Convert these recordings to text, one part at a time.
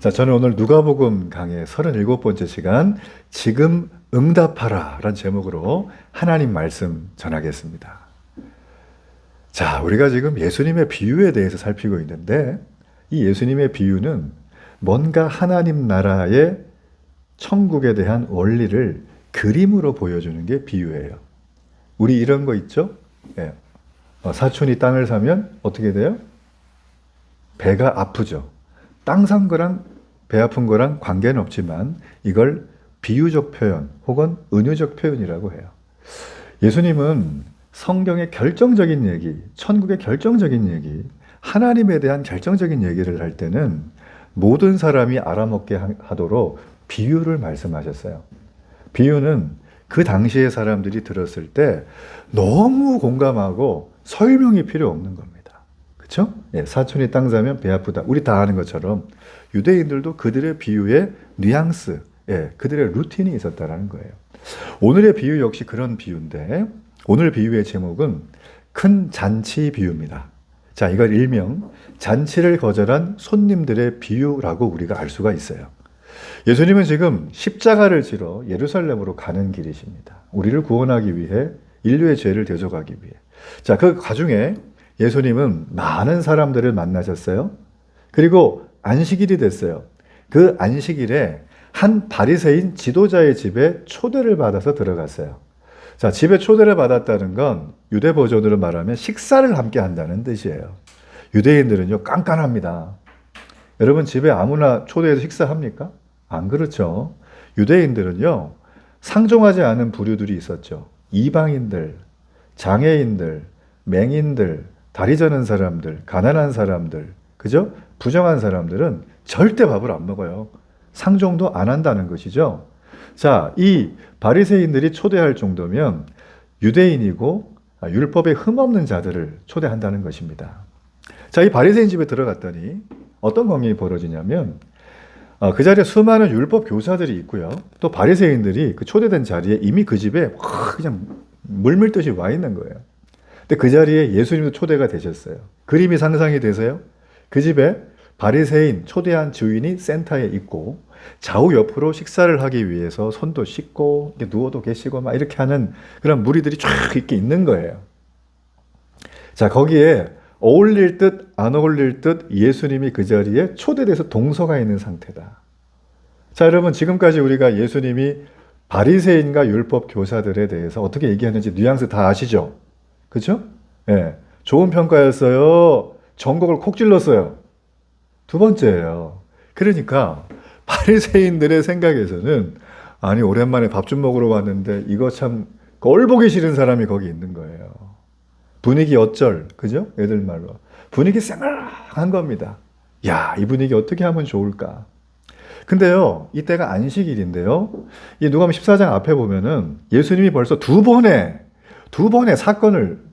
자, 저는 오늘 누가복음 강의 37번째 시간, 지금 응답하라 라는 제목으로 하나님 말씀 전하겠습니다. 자, 우리가 지금 예수님의 비유에 대해서 살피고 있는데, 이 예수님의 비유는 뭔가 하나님 나라의 천국에 대한 원리를 그림으로 보여주는 게 비유예요. 우리 이런 거 있죠? 예. 사촌이 땅을 사면 어떻게 돼요? 배가 아프죠. 땅 산 거랑 배 아픈 거랑 관계는 없지만 이걸 비유적 표현 혹은 은유적 표현이라고 해요. 예수님은 성경의 결정적인 얘기, 천국의 결정적인 얘기, 하나님에 대한 결정적인 얘기를 할 때는 모든 사람이 알아먹게 하도록 비유를 말씀하셨어요. 비유는 그 당시의 사람들이 들었을 때 너무 공감하고 설명이 필요 없는 겁니다. 그렇죠? 예, 사촌이 땅 사면 배 아프다. 우리 다 아는 것처럼 유대인들도 그들의 비유에 뉘앙스, 예, 그들의 루틴이 있었다는 거예요. 오늘의 비유 역시 그런 비유인데 오늘 비유의 제목은 큰 잔치 비유입니다. 자, 이걸 일명 잔치를 거절한 손님들의 비유라고 우리가 알 수가 있어요. 예수님은 지금 십자가를 지러 예루살렘으로 가는 길이십니다. 우리를 구원하기 위해, 인류의 죄를 대속하기 위해. 자, 그 과중에 예수님은 많은 사람들을 만나셨어요. 그리고 안식일이 됐어요. 그 안식일에 한 바리새인 지도자의 집에 초대를 받아서 들어갔어요. 자, 집에 초대를 받았다는 건 유대 버전으로 말하면 식사를 함께 한다는 뜻이에요. 유대인들은요, 깐깐합니다. 여러분 집에 아무나 초대해서 식사합니까? 안 그렇죠. 유대인들은요, 상종하지 않은 부류들이 있었죠. 이방인들, 장애인들, 맹인들, 다리 저는 사람들, 가난한 사람들, 그죠? 부정한 사람들은 절대 밥을 안 먹어요. 상종도 안 한다는 것이죠. 자, 이 바리새인들이 초대할 정도면 유대인이고 율법에 흠없는 자들을 초대한다는 것입니다. 자, 이 바리새인 집에 들어갔더니 어떤 광경이 벌어지냐면 그 자리에 수많은 율법 교사들이 있고요. 또 바리새인들이 그 초대된 자리에 이미 그 집에 그냥 물밀듯이 와 있는 거예요. 근데 그 자리에 예수님도 초대가 되셨어요. 그림이 상상이 되세요? 그 집에 바리새인 초대한 주인이 센터에 있고 좌우 옆으로 식사를 하기 위해서 손도 씻고 누워도 계시고 막 이렇게 하는 그런 무리들이 쫙 이렇게 있는 거예요. 자, 거기에 어울릴 듯 안 어울릴 듯 예수님이 그 자리에 초대돼서 동서가 있는 상태다. 자, 여러분 지금까지 우리가 예수님이 바리새인과 율법 교사들에 대해서 어떻게 얘기하는지 뉘앙스 다 아시죠? 그렇죠? 예, 좋은 평가였어요. 전곡을 콕 찔렀어요. 두 번째예요. 그러니까 바리새인들의 생각에서는 아니 오랜만에 밥 좀 먹으러 왔는데 이거 참 꼴보기 싫은 사람이 거기 있는 거예요. 분위기 어쩔, 그죠? 애들 말로 분위기 쌩얼한 겁니다. 야, 이 분위기 어떻게 하면 좋을까? 근데요, 이때가 안식일인데요. 이 누가복음 14장 앞에 보면은 예수님이 벌써 두 번의 사건을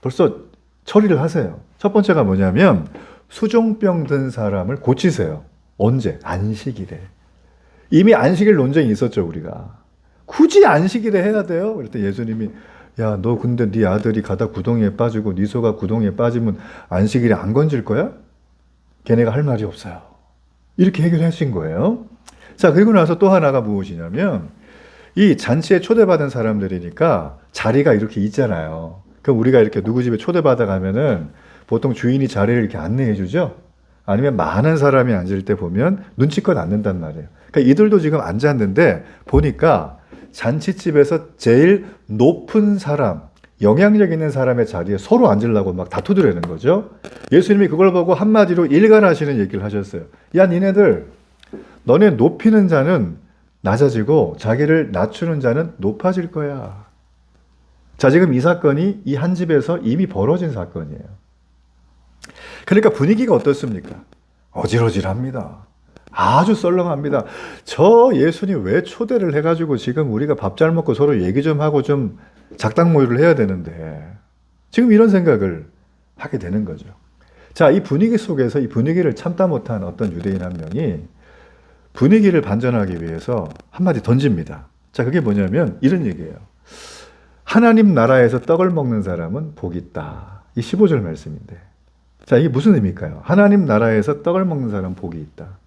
벌써 처리를 하세요. 첫 번째가 뭐냐면 수종병 든 사람을 고치세요. 언제? 안식일에. 이미 안식일 논쟁이 있었죠, 우리가. 굳이 안식일에 해야 돼요? 그럴 때 예수님이 야, 너 근데 네 아들이 가다 구덩이에 빠지고 네 소가 구덩이에 빠지면 안식일에 안 건질 거야? 걔네가 할 말이 없어요. 이렇게 해결하신 거예요. 자, 그리고 나서 또 하나가 무엇이냐면 이 잔치에 초대받은 사람들이니까 자리가 이렇게 있잖아요. 그럼 우리가 이렇게 누구 집에 초대받아 가면은 보통 주인이 자리를 이렇게 안내해 주죠. 아니면 많은 사람이 앉을 때 보면 눈치껏 앉는단 말이에요. 그러니까 이들도 지금 앉았는데 보니까 잔치집에서 제일 높은 사람, 영향력 있는 사람의 자리에 서로 앉으려고 막 다투더라는 거죠. 예수님이 그걸 보고 한마디로 일관하시는 얘기를 하셨어요. 야, 니네들, 너네 높이는 자는 낮아지고 자기를 낮추는 자는 높아질 거야. 자, 지금 이 사건이 이 한 집에서 이미 벌어진 사건이에요. 그러니까 분위기가 어떻습니까? 어질어질합니다. 아주 썰렁합니다. 저 예수님 왜 초대를 해가지고 지금 우리가 밥 잘 먹고 서로 얘기 좀 하고 좀 작당 모의를 해야 되는데 지금 이런 생각을 하게 되는 거죠. 자, 이 분위기 속에서 이 분위기를 참다 못한 어떤 유대인 한 명이 분위기를 반전하기 위해서 한마디 던집니다. 자, 그게 뭐냐면 이런 얘기예요. 하나님 나라에서 떡을 먹는 사람은 복이 있다. 이 15절 말씀인데. 자, 이게 무슨 의미일까요? 하나님 나라에서 떡을 먹는 사람은 복이 있다.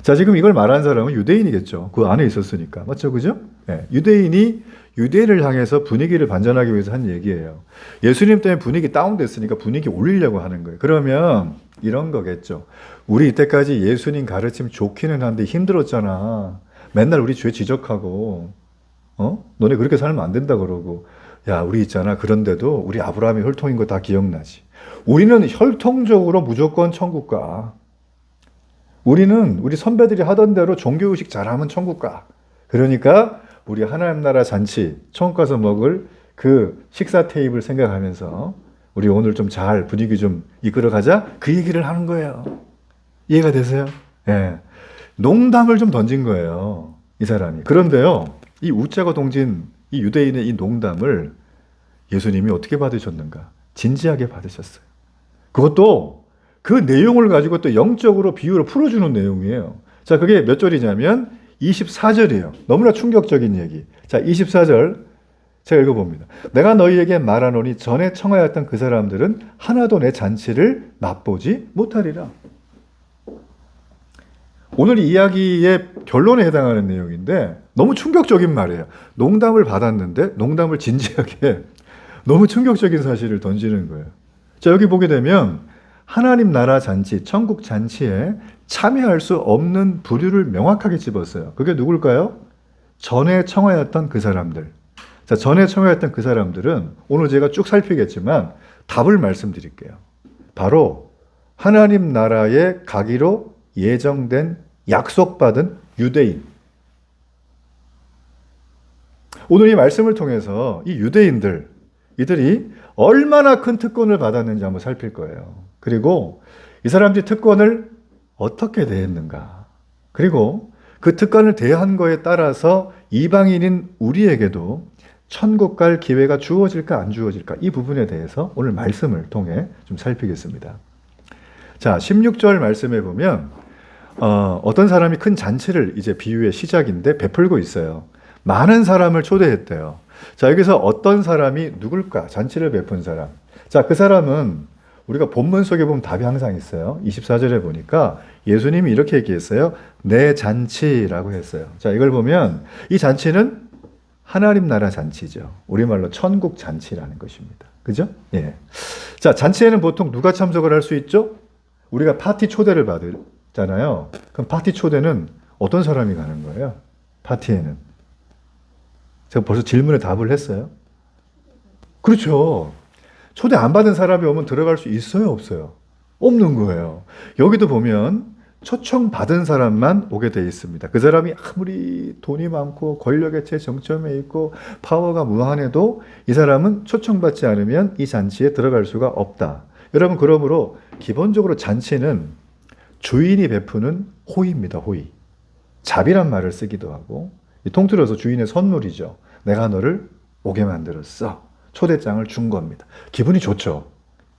자, 지금 이걸 말한 사람은 유대인이겠죠. 그 안에 있었으니까. 맞죠? 그죠? 예, 유대인이 유대인을 향해서 분위기를 반전하기 위해서 한 얘기예요. 예수님 때문에 분위기 다운됐으니까 분위기 올리려고 하는 거예요. 그러면 이런 거겠죠. 우리 이때까지 예수님 가르침 좋기는 한데 힘들었잖아. 맨날 우리 죄 지적하고, 너네 그렇게 살면 안 된다 그러고. 야, 우리 있잖아. 그런데도 우리 아브라함이 혈통인 거 다 기억나지. 우리는 혈통적으로 무조건 천국 가. 우리는 우리 선배들이 하던 대로 종교의식 잘하면 천국 가. 그러니까 우리 하나님 나라 잔치, 천국 가서 먹을 그 식사 테이블 생각하면서 우리 오늘 좀 잘 분위기 좀 이끌어 가자. 그 얘기를 하는 거예요. 이해가 되세요? 예. 농담을 좀 던진 거예요. 이 사람이. 그런데요, 이 웃자고 동진 이 유대인의 이 농담을 예수님이 어떻게 받으셨는가? 진지하게 받으셨어요. 그것도 그 내용을 가지고 또 영적으로 비유로 풀어주는 내용이에요. 자, 그게 몇 절이냐면 24절이에요. 너무나 충격적인 얘기. 자, 24절 제가 읽어봅니다. 내가 너희에게 말하노니 전에 청하였던 그 사람들은 하나도 내 잔치를 맛보지 못하리라. 오늘 이야기의 결론에 해당하는 내용인데 너무 충격적인 말이에요. 농담을 받았는데 농담을 진지하게 너무 충격적인 사실을 던지는 거예요. 자, 여기 보게 되면 하나님 나라 잔치, 천국 잔치에 참여할 수 없는 부류를 명확하게 집었어요. 그게 누굴까요? 전에 청하였던 그 사람들. 자, 전에 청하였던 그 사람들은 오늘 제가 쭉 살피겠지만 답을 말씀드릴게요. 바로 하나님 나라에 가기로 예정된 약속받은 유대인. 오늘 이 말씀을 통해서 이 유대인들, 이들이 얼마나 큰 특권을 받았는지 한번 살필 거예요. 그리고 이 사람들이 특권을 어떻게 대했는가. 그리고 그 특권을 대한 거에 따라서 이방인인 우리에게도 천국 갈 기회가 주어질까 안 주어질까. 이 부분에 대해서 오늘 말씀을 통해 좀 살피겠습니다. 자, 16절 말씀에 보면 어떤 사람이 큰 잔치를 이제 비유의 시작인데 베풀고 있어요. 많은 사람을 초대했대요. 자, 여기서 어떤 사람이 누굴까? 잔치를 베푼 사람. 자, 그 사람은 우리가 본문 속에 보면 답이 항상 있어요. 24절에 보니까 예수님이 이렇게 얘기했어요. 내 잔치라고 했어요. 자, 이걸 보면 이 잔치는 하나님 나라 잔치죠. 우리말로 천국 잔치라는 것입니다. 그죠? 예. 자, 잔치에는 보통 누가 참석을 할 수 있죠? 우리가 파티 초대를 받잖아요. 그럼 파티 초대는 어떤 사람이 가는 거예요? 파티에는. 제가 벌써 질문에 답을 했어요. 그렇죠. 초대 안 받은 사람이 오면 들어갈 수 있어요, 없어요? 없는 거예요. 여기도 보면 초청 받은 사람만 오게 돼 있습니다. 그 사람이 아무리 돈이 많고 권력의 최정점에 있고 파워가 무한해도 이 사람은 초청받지 않으면 이 잔치에 들어갈 수가 없다. 여러분, 그러므로 기본적으로 잔치는 주인이 베푸는 호의입니다. 호의. 잡이란 말을 쓰기도 하고 통틀어서 주인의 선물이죠. 내가 너를 오게 만들었어. 초대장을 준 겁니다. 기분이 좋죠.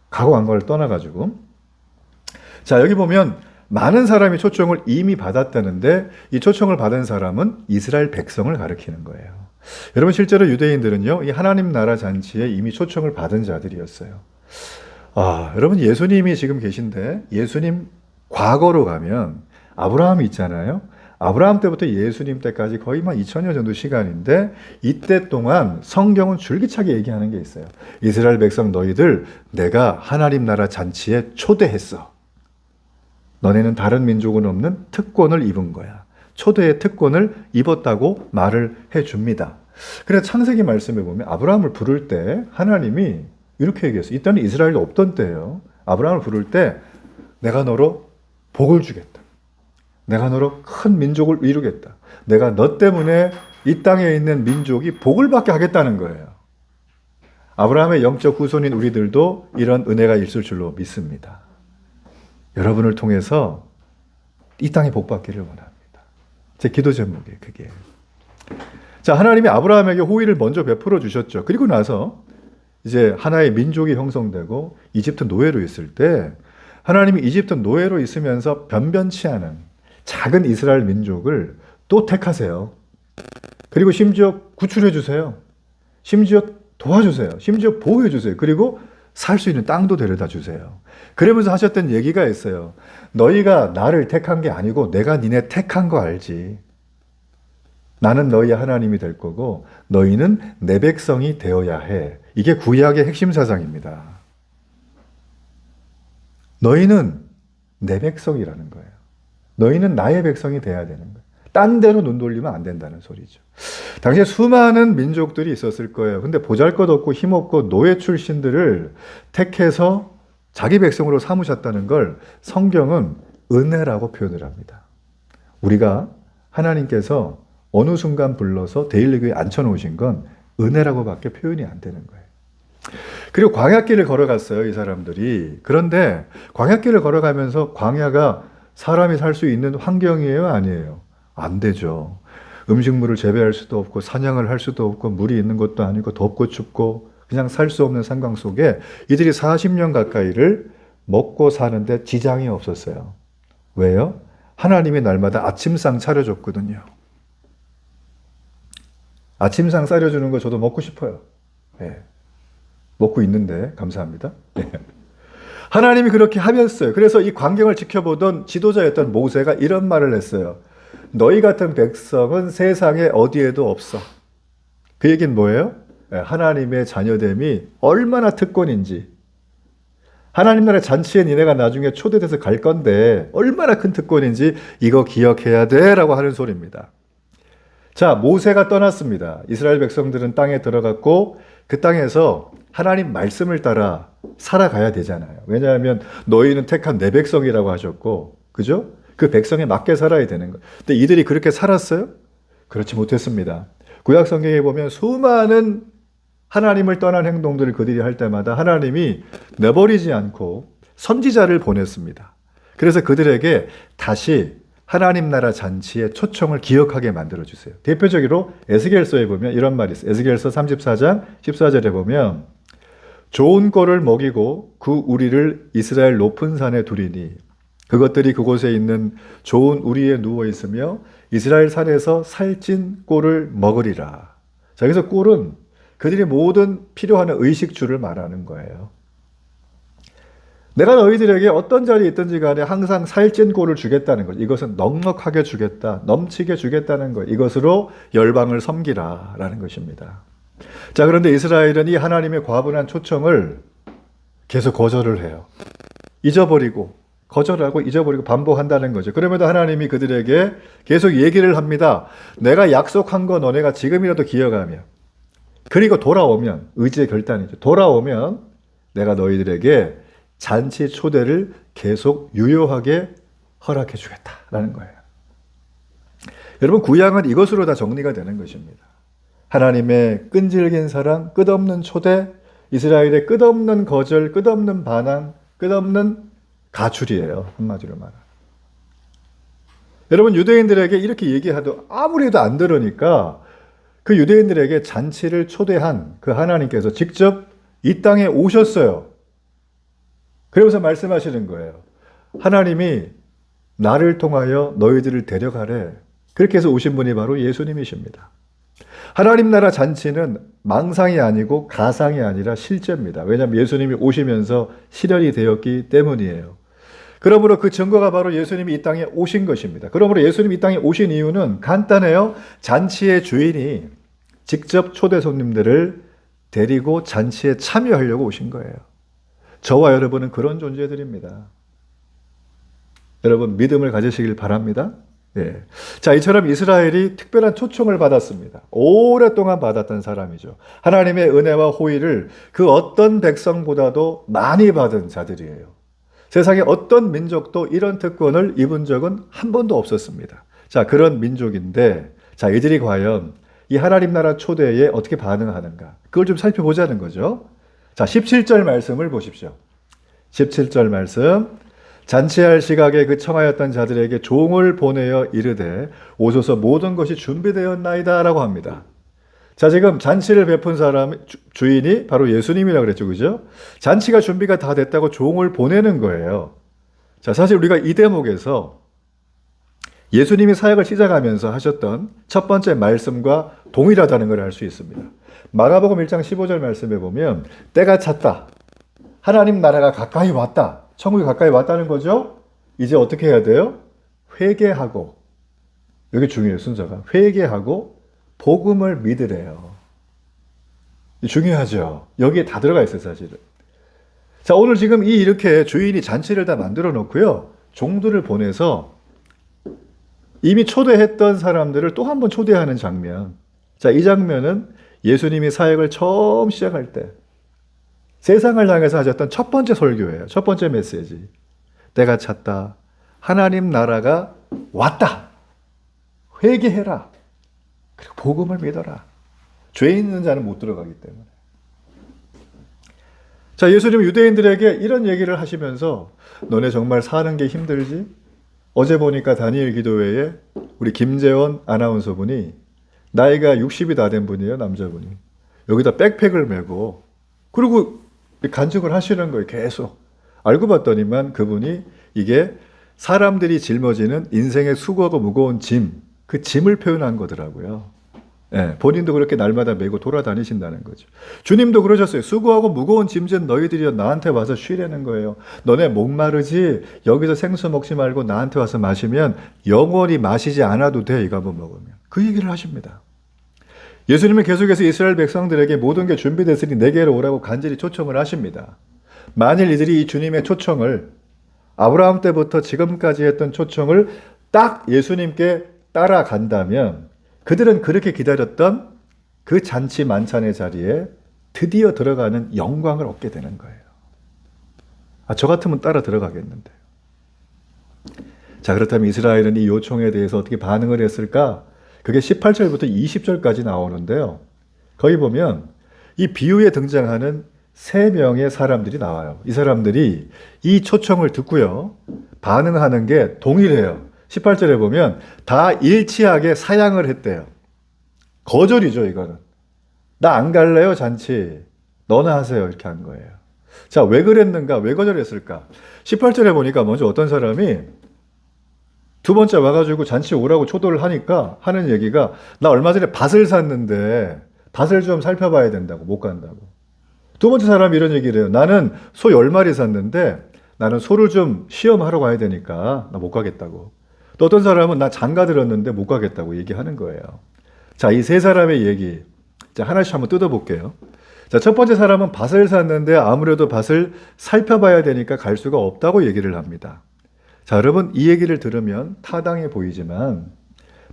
가고 안 가를 떠나가지고. 자, 여기 보면 많은 사람이 초청을 이미 받았다는데 이 초청을 받은 사람은 이스라엘 백성을 가리키는 거예요. 여러분, 실제로 유대인들은요, 이 하나님 나라 잔치에 이미 초청을 받은 자들이었어요. 여러분, 예수님이 지금 계신데 예수님 과거로 가면 아브라함이 있잖아요. 아브라함 때부터 예수님 때까지 거의 2000년 정도 시간인데 이때 동안 성경은 줄기차게 얘기하는 게 있어요. 이스라엘 백성 너희들 내가 하나님 나라 잔치에 초대했어. 너네는 다른 민족은 없는 특권을 입은 거야. 초대의 특권을 입었다고 말을 해줍니다. 그래서 창세기 말씀에 보면 아브라함을 부를 때 하나님이 이렇게 얘기했어요. 이때는 이스라엘도 없던 때예요. 아브라함을 부를 때 내가 너로 복을 주겠다. 내가 너로 큰 민족을 이루겠다. 내가 너 때문에 이 땅에 있는 민족이 복을 받게 하겠다는 거예요. 아브라함의 영적 후손인 우리들도 이런 은혜가 있을 줄로 믿습니다. 여러분을 통해서 이 땅에 복 받기를 원합니다. 제 기도 제목이에요, 그게. 자, 하나님이 아브라함에게 호의를 먼저 베풀어 주셨죠. 그리고 나서 이제 하나의 민족이 형성되고 이집트 노예로 있을 때 하나님이 이집트 노예로 있으면서 변변치 않은 작은 이스라엘 민족을 또 택하세요. 그리고 심지어 구출해 주세요. 심지어 도와주세요. 심지어 보호해 주세요. 그리고 살 수 있는 땅도 데려다 주세요. 그러면서 하셨던 얘기가 있어요. 너희가 나를 택한 게 아니고 내가 니네 택한 거 알지. 나는 너희 하나님이 될 거고 너희는 내 백성이 되어야 해. 이게 구약의 핵심 사상입니다. 너희는 내 백성이라는 거예요. 너희는 나의 백성이 돼야 되는 거예요. 딴 데로 눈 돌리면 안 된다는 소리죠. 당시에 수많은 민족들이 있었을 거예요. 근데 보잘것없고 힘없고 노예 출신들을 택해서 자기 백성으로 삼으셨다는 걸 성경은 은혜라고 표현을 합니다. 우리가 하나님께서 어느 순간 불러서 데일리교에 앉혀놓으신 건 은혜라고밖에 표현이 안 되는 거예요. 그리고 광야길을 걸어갔어요, 이 사람들이. 그런데 광야길을 걸어가면서 광야가 사람이 살 수 있는 환경이에요, 아니에요? 안 되죠. 음식물을 재배할 수도 없고 사냥을 할 수도 없고 물이 있는 것도 아니고 덥고 춥고 그냥 살 수 없는 상황 속에 이들이 40년 가까이를 먹고 사는데 지장이 없었어요. 왜요? 하나님이 날마다 아침상 차려줬거든요. 아침상 차려주는 거 저도 먹고 싶어요. 네. 먹고 있는데 감사합니다. 네. 하나님이 그렇게 하셨어요. 그래서 이 광경을 지켜보던 지도자였던 모세가 이런 말을 했어요. 너희 같은 백성은 세상에 어디에도 없어. 그 얘기는 뭐예요? 하나님의 자녀됨이 얼마나 특권인지, 하나님 나라 잔치에 니네가 나중에 초대돼서 갈 건데 얼마나 큰 특권인지 이거 기억해야 돼 라고 하는 소리입니다. 자, 모세가 떠났습니다. 이스라엘 백성들은 땅에 들어갔고 그 땅에서 하나님 말씀을 따라 살아가야 되잖아요. 왜냐하면 너희는 택한 내 백성이라고 하셨고, 그죠? 그 백성에 맞게 살아야 되는 거예요. 근데 이들이 그렇게 살았어요? 그렇지 못했습니다. 구약 성경에 보면 수많은 하나님을 떠난 행동들을 그들이 할 때마다 하나님이 내버리지 않고 선지자를 보냈습니다. 그래서 그들에게 다시 하나님 나라 잔치의 초청을 기억하게 만들어주세요. 대표적으로 에스겔서에 보면 이런 말이 있어요. 에스겔서 34장 14절에 보면 좋은 꼴을 먹이고 그 우리를 이스라엘 높은 산에 두리니 그것들이 그곳에 있는 좋은 우리에 누워 있으며 이스라엘 산에서 살찐 꼴을 먹으리라. 자, 여기서 꼴은 그들이 모든 필요한 의식주를 말하는 거예요. 내가 너희들에게 어떤 자리에 있든지 간에 항상 살찐 꼴을 주겠다는 것. 이것은 넉넉하게 주겠다, 넘치게 주겠다는 것. 이것으로 열방을 섬기라 라는 것입니다. 자, 그런데 이스라엘은 이 하나님의 과분한 초청을 계속 거절을 해요. 잊어버리고 거절하고 잊어버리고 반복한다는 거죠. 그럼에도 하나님이 그들에게 계속 얘기를 합니다. 내가 약속한 거 너네가 지금이라도 기억하며 그리고 돌아오면, 의지의 결단이죠. 돌아오면 내가 너희들에게 잔치 초대를 계속 유효하게 허락해 주겠다라는 거예요. 여러분, 구약은 이것으로 다 정리가 되는 것입니다. 하나님의 끈질긴 사랑, 끝없는 초대, 이스라엘의 끝없는 거절, 끝없는 반항, 끝없는 가출이에요. 한마디로 말하면. 여러분, 유대인들에게 이렇게 얘기해도 아무리 해도 안 들으니까 그 유대인들에게 잔치를 초대한 그 하나님께서 직접 이 땅에 오셨어요. 그러면서 말씀하시는 거예요. 하나님이 나를 통하여 너희들을 데려가래. 그렇게 해서 오신 분이 바로 예수님이십니다. 하나님 나라 잔치는 망상이 아니고 가상이 아니라 실제입니다. 왜냐하면 예수님이 오시면서 실현이 되었기 때문이에요. 그러므로 그 증거가 바로 예수님이 이 땅에 오신 것입니다. 그러므로 예수님이 이 땅에 오신 이유는 간단해요. 잔치의 주인이 직접 초대 손님들을 데리고 잔치에 참여하려고 오신 거예요. 저와 여러분은 그런 존재들입니다. 여러분, 믿음을 가지시길 바랍니다. 예. 자, 이처럼 이스라엘이 특별한 초청을 받았습니다. 오랫동안 받았던 사람이죠. 하나님의 은혜와 호의를 그 어떤 백성보다도 많이 받은 자들이에요. 세상에 어떤 민족도 이런 특권을 입은 적은 한 번도 없었습니다. 자, 그런 민족인데, 자, 이들이 과연 이 하나님 나라 초대에 어떻게 반응하는가? 그걸 좀 살펴보자는 거죠. 자, 17절 말씀을 보십시오. 17절 말씀. 잔치할 시각에 그 청하였던 자들에게 종을 보내어 이르되 오소서 모든 것이 준비되었나이다 라고 합니다. 자, 지금 잔치를 베푼 사람 주인이 바로 예수님이라고 그랬죠. 그죠? 잔치가 준비가 다 됐다고 종을 보내는 거예요. 자, 사실 우리가 이 대목에서 예수님이 사역을 시작하면서 하셨던 첫 번째 말씀과 동일하다는 걸 알 수 있습니다. 마가복음 1장 15절 말씀에 보면 때가 찼다. 하나님 나라가 가까이 왔다. 천국이 가까이 왔다는 거죠. 이제 어떻게 해야 돼요? 회개하고, 여기 중요해요, 순서가. 회개하고 복음을 믿으래요. 중요하죠. 여기에 다 들어가 있어요, 사실은. 자, 오늘 지금 이렇게 주인이 잔치를 다 만들어 놓고요. 종들을 보내서 이미 초대했던 사람들을 또 한 번 초대하는 장면. 자, 이 장면은 예수님이 사역을 처음 시작할 때 세상을 향해서 하셨던 첫 번째 설교예요. 첫 번째 메시지. 때가 찼다. 하나님 나라가 왔다. 회개해라. 그리고 복음을 믿어라. 죄 있는 자는 못 들어가기 때문에. 자, 예수님은 유대인들에게 이런 얘기를 하시면서 너네 정말 사는 게 힘들지? 어제 보니까 다니엘 기도회에 우리 김재원 아나운서분이 나이가 60이 다 된 분이에요, 남자분이. 여기다 백팩을 메고 그리고 간증을 하시는 거예요, 계속. 알고 봤더니만 그분이 이게 사람들이 짊어지는 인생의 수고하고 무거운 짐, 그 짐을 표현한 거더라고요. 예, 본인도 그렇게 날마다 메고 돌아다니신다는 거죠. 주님도 그러셨어요. 수고하고 무거운 짐진 너희들이여 나한테 와서 쉬라는 거예요. 너네 목마르지? 여기서 생수 먹지 말고 나한테 와서 마시면 영원히 마시지 않아도 돼. 이거 한번 먹으면. 그 얘기를 하십니다. 예수님은 계속해서 이스라엘 백성들에게 모든 게 준비됐으니 내게로 오라고 간절히 초청을 하십니다. 만일 이들이 이 주님의 초청을 아브라함 때부터 지금까지 했던 초청을 딱 예수님께 따라간다면 그들은 그렇게 기다렸던 그 잔치 만찬의 자리에 드디어 들어가는 영광을 얻게 되는 거예요. 아, 저 같으면 따라 들어가겠는데. 자, 그렇다면 이스라엘은 이 요청에 대해서 어떻게 반응을 했을까? 그게 18절부터 20절까지 나오는데요. 거기 보면 이 비유에 등장하는 세 명의 사람들이 나와요. 이 사람들이 이 초청을 듣고요. 반응하는 게 동일해요. 18절에 보면 다 일치하게 사양을 했대요. 거절이죠, 이거는. 나 안 갈래요, 잔치. 너나 하세요. 이렇게 한 거예요. 자, 왜 그랬는가? 왜 거절했을까? 18절에 보니까 먼저 어떤 사람이 두 번째 와가지고 잔치 오라고 초대를 하니까 하는 얘기가 나 얼마 전에 밭을 샀는데 밭을 좀 살펴봐야 된다고, 못 간다고. 두 번째 사람이 이런 얘기를 해요. 나는 소 10마리 샀는데 나는 소를 좀 시험하러 가야 되니까 나 못 가겠다고. 또 어떤 사람은 나 장가 들었는데 못 가겠다고 얘기하는 거예요. 자, 이 세 사람의 얘기. 자, 하나씩 한번 뜯어볼게요. 자, 첫 번째 사람은 밭을 샀는데 아무래도 밭을 살펴봐야 되니까 갈 수가 없다고 얘기를 합니다. 자, 여러분, 이 얘기를 들으면 타당해 보이지만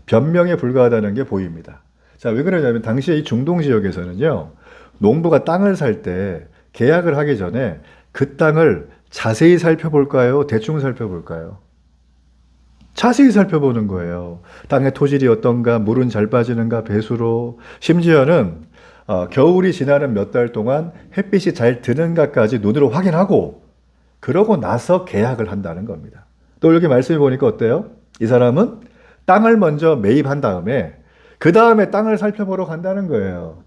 변명에 불과하다는 게 보입니다. 자, 왜 그러냐면 당시에 이 중동 지역에서는요, 농부가 땅을 살 때 계약을 하기 전에 그 땅을 자세히 살펴볼까요? 대충 살펴볼까요? 자세히 살펴보는 거예요. 땅의 토질이 어떤가, 물은 잘 빠지는가, 배수로, 심지어는 겨울이 지나는 몇 달 동안 햇빛이 잘 드는가까지 눈으로 확인하고 그러고 나서 계약을 한다는 겁니다. 또 여기 말씀해 보니까 어때요? 이 사람은 땅을 먼저 매입한 다음에 그 다음에 땅을 살펴보러 간다는 거예요.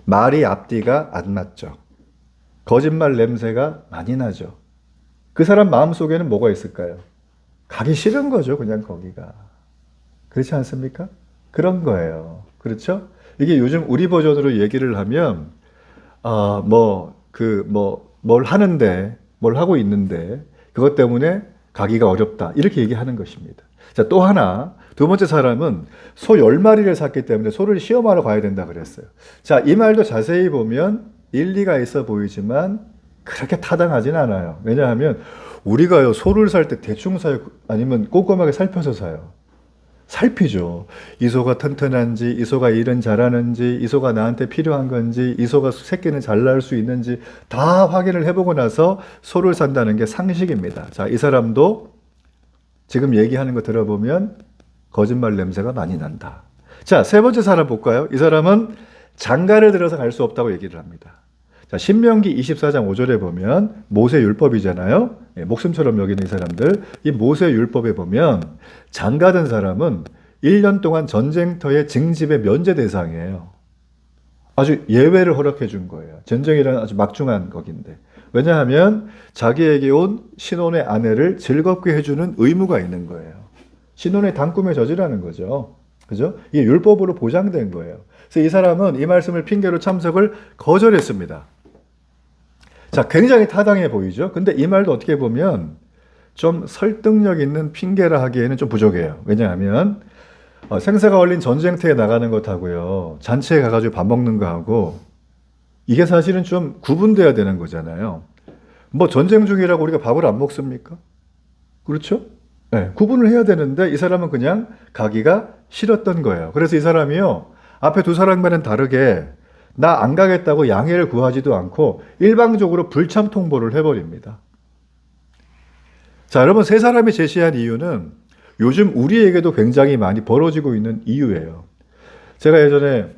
말이 앞뒤가 안 맞죠. 거짓말 냄새가 많이 나죠. 그 사람 마음속에는 뭐가 있을까요? 가기 싫은 거죠, 그냥 거기가. 그렇지 않습니까? 그런 거예요. 그렇죠? 이게 요즘 우리 버전으로 얘기를 하면, 뭘 하는데, 뭘 하고 있는데, 그것 때문에 가기가 어렵다. 이렇게 얘기하는 것입니다. 자, 또 하나, 두 번째 사람은 소 10마리를 샀기 때문에 소를 시험하러 가야 된다 그랬어요. 자, 이 말도 자세히 보면 일리가 있어 보이지만 그렇게 타당하진 않아요. 왜냐하면 우리가요, 소를 살 때 대충 사요? 아니면 꼼꼼하게 살펴서 사요? 살피죠. 이 소가 튼튼한지, 이 소가 일은 잘하는지, 이 소가 나한테 필요한 건지, 이 소가 새끼는 잘 낳을 수 있는지 다 확인을 해보고 나서 소를 산다는 게 상식입니다. 자, 이 사람도 지금 얘기하는 거 들어보면 거짓말 냄새가 많이 난다. 자, 세 번째 사람 볼까요? 이 사람은 장가를 들어서 갈 수 없다고 얘기를 합니다. 자, 신명기 24장 5절에 보면 모세 율법이잖아요. 목숨처럼 여기는 이 사람들. 이 모세 율법에 보면 장가든 사람은 1년 동안 전쟁터의 징집의 면제 대상이에요. 아주 예외를 허락해 준 거예요. 전쟁이라는 아주 막중한 거긴데. 왜냐하면 자기에게 온 신혼의 아내를 즐겁게 해주는 의무가 있는 거예요. 신혼의 단꿈에 저지라는 거죠. 그죠? 이게 율법으로 보장된 거예요. 그래서 이 사람은 이 말씀을 핑계로 참석을 거절했습니다. 자, 굉장히 타당해 보이죠? 근데 이 말도 어떻게 보면 좀 설득력 있는 핑계라 하기에는 좀 부족해요. 왜냐하면 생사가 걸린 전쟁터에 나가는 것하고요. 잔치에 가가지고 밥 먹는 거하고 이게 사실은 좀 구분돼야 되는 거잖아요. 뭐 전쟁 중이라고 우리가 밥을 안 먹습니까? 그렇죠? 네, 구분을 해야 되는데 이 사람은 그냥 가기가 싫었던 거예요. 그래서 이 사람이요. 앞에 두 사람과는 다르게 나 안 가겠다고 양해를 구하지도 않고 일방적으로 불참 통보를 해버립니다. 자, 여러분 세 사람이 제시한 이유는 요즘 우리에게도 굉장히 많이 벌어지고 있는 이유예요. 제가 예전에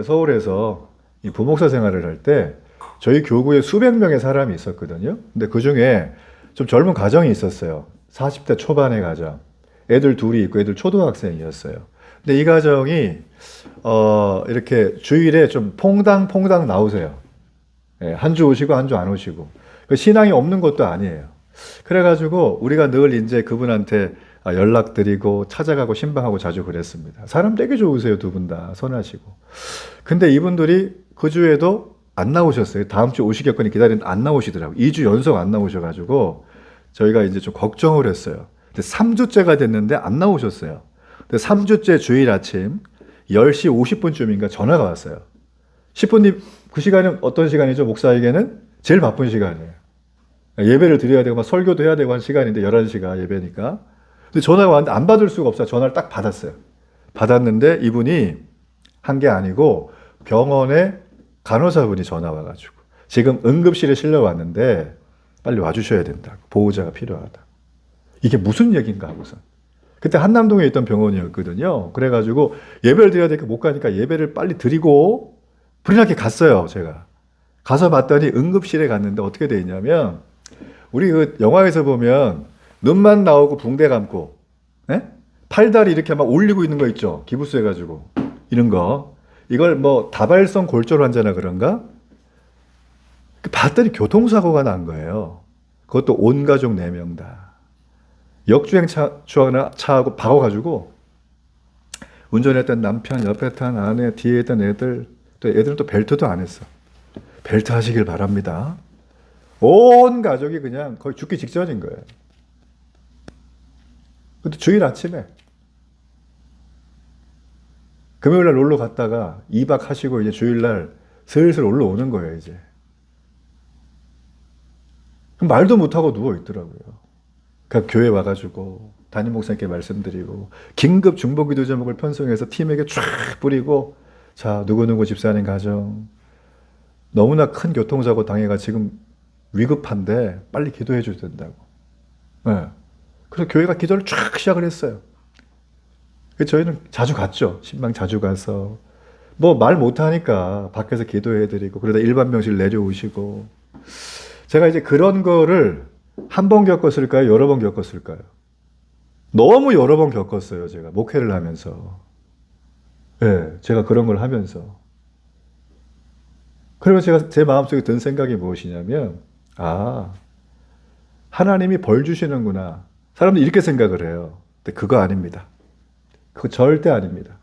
서울에서 이 부목사 생활을 할 때 저희 교구에 수백 명의 사람이 있었거든요. 근데 그 중에 좀 젊은 가정이 있었어요. 40대 초반의 가정. 애들 둘이 있고 애들 초등학생이었어요. 근데 이 가정이 이렇게 주일에 좀 퐁당퐁당 나오세요. 예, 한 주 오시고 한 주 안 오시고. 그 신앙이 없는 것도 아니에요. 그래가지고 우리가 늘 이제 그분한테 연락드리고 찾아가고 신방하고 자주 그랬습니다. 사람 되게 좋으세요, 두 분 다. 선하시고. 근데 이분들이 그 주에도 안 나오셨어요. 다음 주 오시겠거니 기다리는데 안 나오시더라고요. 2주 연속 안 나오셔가지고 저희가 이제 좀 걱정을 했어요. 근데 3주째가 됐는데 안 나오셨어요. 근데 3주째 주일 아침 10시 50분쯤인가 전화가 왔어요. 10분님, 그 시간은 어떤 시간이죠? 목사에게는 제일 바쁜 시간이에요. 예배를 드려야 되고 막 설교도 해야 되고 한 시간인데 11시가 예배니까. 근데 전화가 왔는데 안 받을 수가 없어요. 전화를 딱 받았어요. 받았는데 이분이 한 게 아니고 병원에 간호사분이 전화 와가지고 지금 응급실에 실려왔는데 빨리 와주셔야 된다고. 보호자가 필요하다. 이게 무슨 얘기인가 하고서. 그때 한남동에 있던 병원이었거든요. 그래가지고 예배를 드려야 되니까 못 가니까 예배를 빨리 드리고 불이 나게 갔어요. 제가. 가서 봤더니 응급실에 갔는데 어떻게 돼 있냐면 우리 그 영화에서 보면 눈만 나오고 붕대 감고 예? 팔다리 이렇게 막 올리고 있는 거 있죠. 기부스 해가지고 이런 거. 이걸 뭐 다발성 골절 환자나 그런가? 봤더니 교통사고가 난 거예요. 그것도 온 가족 4명 다. 역주행 차하고 박아가지고 운전했던 남편, 옆에 탄 아내, 뒤에 있던 애들, 또 애들은 또 벨트도 안 했어. 벨트 하시길 바랍니다. 온 가족이 그냥 거의 죽기 직전인 거예요. 그것도 주일 아침에. 금요일날 놀러 갔다가 2박 하시고 이제 주일날 슬슬 올라오는 거예요, 이제. 말도 못하고 누워있더라고요. 그러니까 교회 와가지고 담임 목사님께 말씀드리고 긴급 중보기도 제목을 편성해서 팀에게 쫙 뿌리고 자, 누구누구 집사님 가정 너무나 큰 교통사고 당해가 지금 위급한데 빨리 기도해 줘야 된다고. 네. 그래서 교회가 기도를 쫙 시작을 했어요. 그래서 저희는 자주 갔죠. 신방 자주 가서 뭐 말 못하니까 밖에서 기도해 드리고 그러다 일반 병실 내려오시고. 제가 이제 그런 거를 한 번 겪었을까요? 여러 번 겪었을까요? 너무 여러 번 겪었어요. 제가 목회를 하면서. 네, 제가 그런 걸 하면서. 그러면 제가 제 마음속에 든 생각이 무엇이냐면 아, 하나님이 벌 주시는구나. 사람들이 이렇게 생각을 해요. 근데 그거 아닙니다. 그거 절대 아닙니다.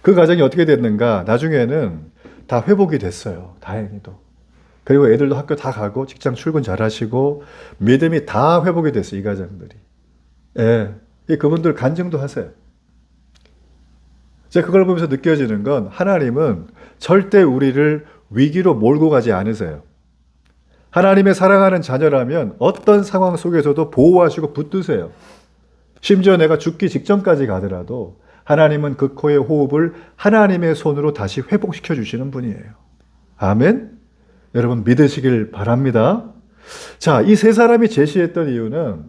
그 과정이 어떻게 됐는가? 나중에는 다 회복이 됐어요. 다행히도. 그리고 애들도 학교 다 가고 직장 출근 잘 하시고 믿음이 다 회복이 됐어요. 이 가정들이. 예. 그분들 간증도 하세요. 제가 그걸 보면서 느껴지는 건 하나님은 절대 우리를 위기로 몰고 가지 않으세요. 하나님의 사랑하는 자녀라면 어떤 상황 속에서도 보호하시고 붙드세요. 심지어 내가 죽기 직전까지 가더라도 하나님은 그 코의 호흡을 하나님의 손으로 다시 회복시켜 주시는 분이에요. 아멘? 여러분 믿으시길 바랍니다. 자, 이 세 사람이 제시했던 이유는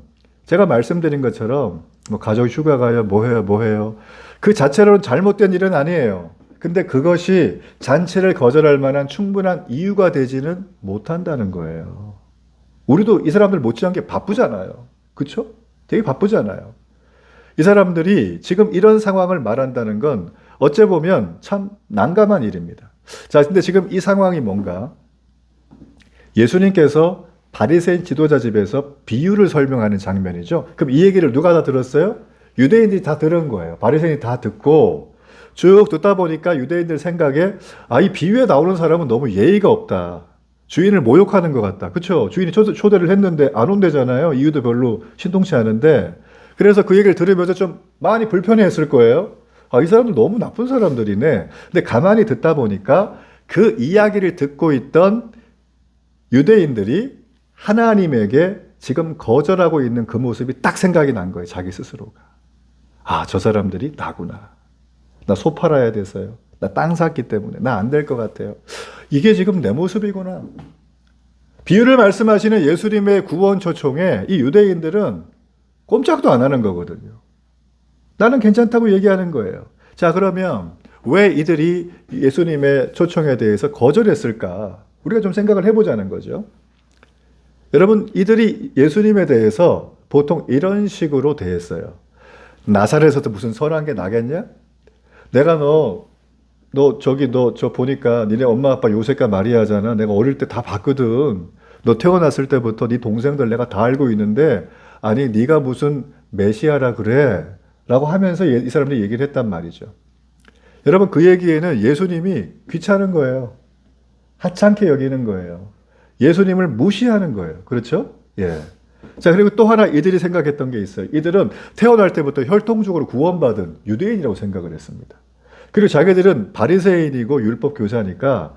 제가 말씀드린 것처럼 뭐 가족 휴가 가요, 뭐 해요. 그 자체로는 잘못된 일은 아니에요. 근데 그것이 잔치를 거절할 만한 충분한 이유가 되지는 못한다는 거예요. 우리도 이 사람들 못지않게 바쁘잖아요. 그렇죠? 되게 바쁘잖아요. 이 사람들이 지금 이런 상황을 말한다는 건 어째 보면 참 난감한 일입니다. 자, 근데 지금 이 상황이 뭔가? 예수님께서 바리새인 지도자 집에서 비유를 설명하는 장면이죠. 그럼 이 얘기를 누가 다 들었어요? 유대인들이 다 들은 거예요. 바리새인이 다 듣고 쭉 듣다 보니까 유대인들 생각에 이 비유에 나오는 사람은 너무 예의가 없다. 주인을 모욕하는 것 같다. 그쵸? 주인이 초대를 했는데 안 온대잖아요. 이유도 별로 신통치 않은데. 그래서 그 얘기를 들으면서 좀 많이 불편해했을 거예요. 아, 이 사람들 너무 나쁜 사람들이네. 근데 가만히 듣다 보니까 그 이야기를 듣고 있던 유대인들이 하나님에게 지금 거절하고 있는 그 모습이 딱 생각이 난 거예요. 자기 스스로가. 아, 저 사람들이 나구나. 나 소 팔아야 돼서요. 나 땅 샀기 때문에. 나 안 될 것 같아요. 이게 지금 내 모습이구나. 비유를 말씀하시는 예수님의 구원 초청에 이 유대인들은 꼼짝도 안 하는 거거든요. 나는 괜찮다고 얘기하는 거예요. 자, 그러면 왜 이들이 예수님의 초청에 대해서 거절했을까? 우리가 좀 생각을 해보자는 거죠. 여러분, 이들이 예수님에 대해서 보통 이런 식으로 대했어요. 나사렛에서 무슨 선한 게 나겠냐? 내가 너 저 보니까 니네 엄마 아빠 요셉과 마리아잖아. 내가 어릴 때 다 봤거든. 너 태어났을 때부터 네 동생들 내가 다 알고 있는데 아니 네가 무슨 메시아라 그래? 라고 하면서 이 사람들이 얘기를 했단 말이죠. 여러분 그 얘기에는 예수님이 귀찮은 거예요. 하찮게 여기는 거예요. 예수님을 무시하는 거예요. 그렇죠? 예. 자, 그리고 또 하나 이들이 생각했던 게 있어요. 이들은 태어날 때부터 혈통적으로 구원받은 유대인이라고 생각을 했습니다. 그리고 자기들은 바리새인이고 율법 교사니까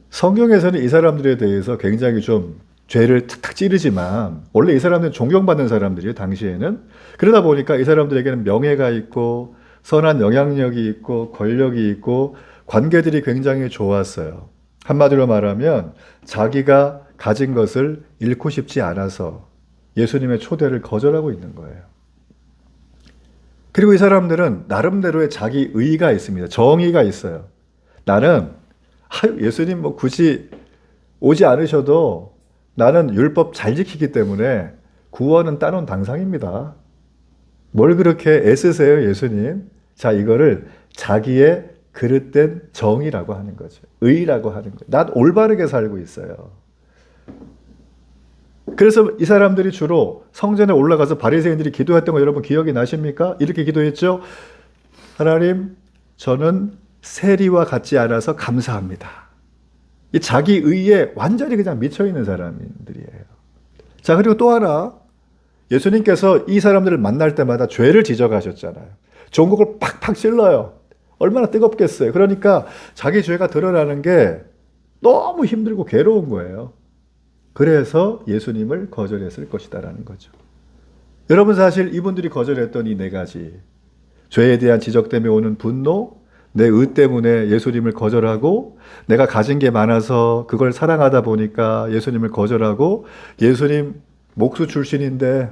성경에서는 이 사람들에 대해서 굉장히 좀 죄를 탁탁 찌르지만 원래 이 사람들은 존경받는 사람들이에요, 당시에는. 그러다 보니까 이 사람들에게는 명예가 있고 선한 영향력이 있고 권력이 있고 관계들이 굉장히 좋았어요. 한마디로 말하면 자기가 가진 것을 잃고 싶지 않아서 예수님의 초대를 거절하고 있는 거예요. 그리고 이 사람들은 나름대로의 자기 의의가 있습니다. 정의가 있어요. 나는 예수님 뭐 굳이 오지 않으셔도 나는 율법 잘 지키기 때문에 구원은 따놓은 당상입니다. 뭘 그렇게 애쓰세요, 예수님? 자, 이거를 자기의 그릇된 정의라고 하는 거죠. 의라고 하는 거예요. 난 올바르게 살고 있어요. 그래서 이 사람들이 주로 성전에 올라가서 바리새인들이 기도했던 거 여러분 기억이 나십니까? 이렇게 기도했죠. 하나님, 저는 세리와 같지 않아서 감사합니다. 이 자기 의에 완전히 그냥 미쳐 있는 사람들이에요. 자, 그리고 또 하나, 예수님께서 이 사람들을 만날 때마다 죄를 지적하셨잖아요. 종국을 팍팍 찔러요. 얼마나 뜨겁겠어요. 그러니까 자기 죄가 드러나는 게 너무 힘들고 괴로운 거예요. 그래서 예수님을 거절했을 것이다라는 거죠. 여러분 사실 이분들이 거절했던 이 네 가지, 죄에 대한 지적 때문에 오는 분노, 내 의 때문에 예수님을 거절하고 내가 가진 게 많아서 그걸 사랑하다 보니까 예수님을 거절하고 예수님 목수 출신인데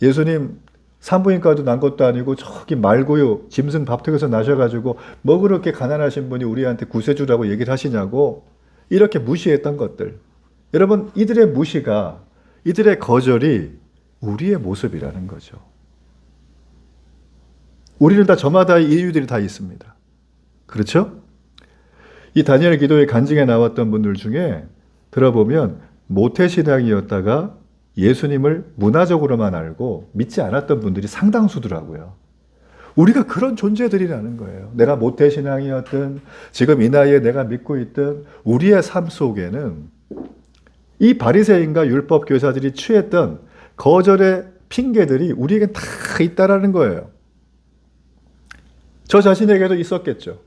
예수님 산부인과도 난 것도 아니고 저기 말고요 짐승 밥통에서 나셔가지고 뭐 그렇게 가난하신 분이 우리한테 구세주라고 얘기를 하시냐고 이렇게 무시했던 것들. 여러분 이들의 무시가 이들의 거절이 우리의 모습이라는 거죠. 우리는 다 저마다의 이유들이 다 있습니다. 그렇죠? 이 다니엘 기도의 간증에 나왔던 분들 중에 들어보면 모태신앙이었다가 예수님을 문화적으로만 알고 믿지 않았던 분들이 상당수더라고요. 우리가 그런 존재들이라는 거예요. 내가 모태신앙이었든 지금 이 나이에 내가 믿고 있든 우리의 삶 속에는 이 바리새인과 율법 교사들이 취했던 거절의 핑계들이 우리에겐 다 있다라는 거예요. 저 자신에게도 있었겠죠.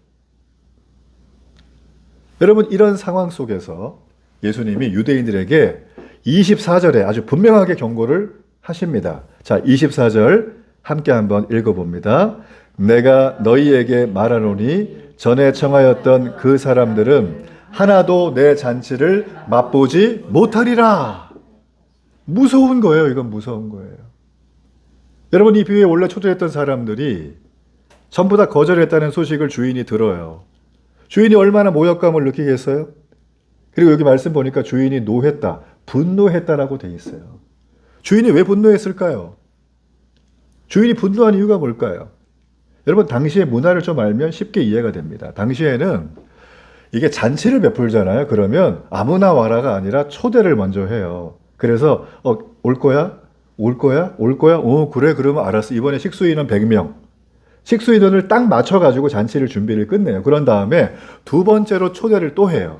여러분 이런 상황 속에서 예수님이 유대인들에게 24절에 아주 분명하게 경고를 하십니다. 자, 24절 함께 한번 읽어봅니다. 내가 너희에게 말하노니 전에 청하였던 그 사람들은 하나도 내 잔치를 맛보지 못하리라. 무서운 거예요. 이건 무서운 거예요. 여러분 이 비유에 원래 초대했던 사람들이 전부 다 거절했다는 소식을 주인이 들어요. 주인이 얼마나 모욕감을 느끼겠어요? 그리고 여기 말씀 보니까 주인이 노했다, 분노했다라고 돼 있어요. 주인이 왜 분노했을까요? 주인이 분노한 이유가 뭘까요? 여러분 당시의 문화를 좀 알면 쉽게 이해가 됩니다. 당시에는 이게 잔치를 베풀잖아요. 그러면 아무나 와라가 아니라 초대를 먼저 해요. 그래서 올 거야? 올 거야? 올 거야? 그래 그러면 알았어. 이번에 식수인은 100명. 식수인원을 딱 맞춰가지고 잔치를 준비를 끝내요. 그런 다음에 두 번째로 초대를 또 해요.